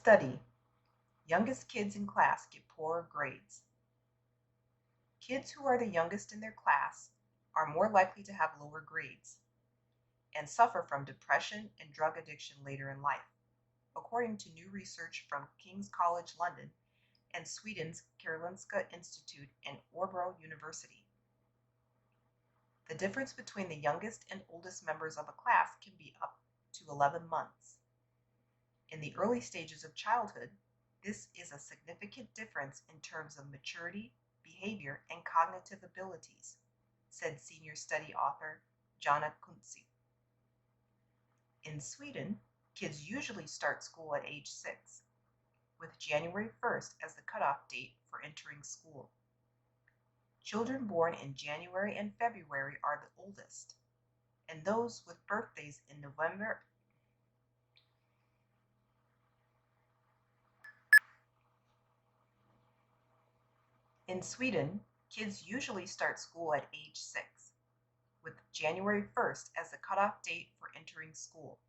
Study. Youngest kids in class get poorer grades. Kids who are the youngest in their class are more likely to have lower grades and suffer from depression and drug addiction later in life, according to new research from King's College London and Sweden's Karolinska Institute and Örebro University. The difference between the youngest and oldest members of a class can be up to 11 months. In the early stages of childhood, this is a significant difference in terms of maturity, behavior, and cognitive abilities, said senior study author Jonna Kuntze. In Sweden, kids usually start school at age 6, with January 1st as the cutoff date for entering school. Children born in January and February are the oldest, and those with birthdays in November In Sweden, kids usually start school at age 6, with January 1st as the cutoff date for entering school.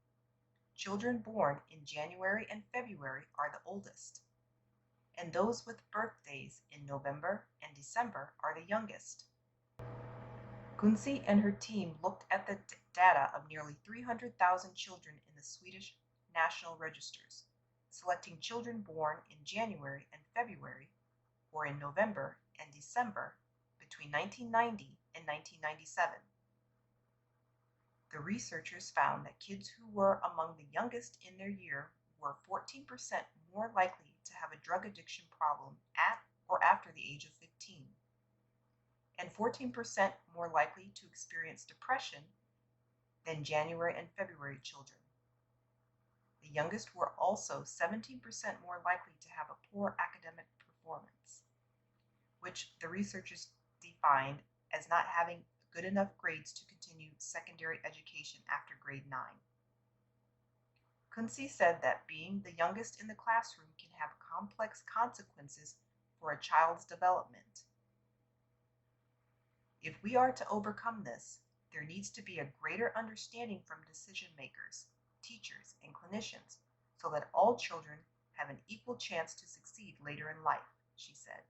Children born in January and February are the oldest, and those with birthdays in November and December are the youngest. Kunze and her team looked at the data of nearly 300,000 children in the Swedish national registers, selecting children born in January and February or in November and December between 1990 and 1997. The researchers found that kids who were among the youngest in their year were 14% more likely to have a drug addiction problem at or after the age of 15, and 14% more likely to experience depression than January and February children. The youngest were also 17% more likely to have a poor academic performance, which the researchers defined as not having good enough grades to continue secondary education after grade 9. Kunze said that being the youngest in the classroom can have complex consequences for a child's development. If we are to overcome this, there needs to be a greater understanding from decision makers, teachers, and clinicians so that all children have an equal chance to succeed later in life, she said.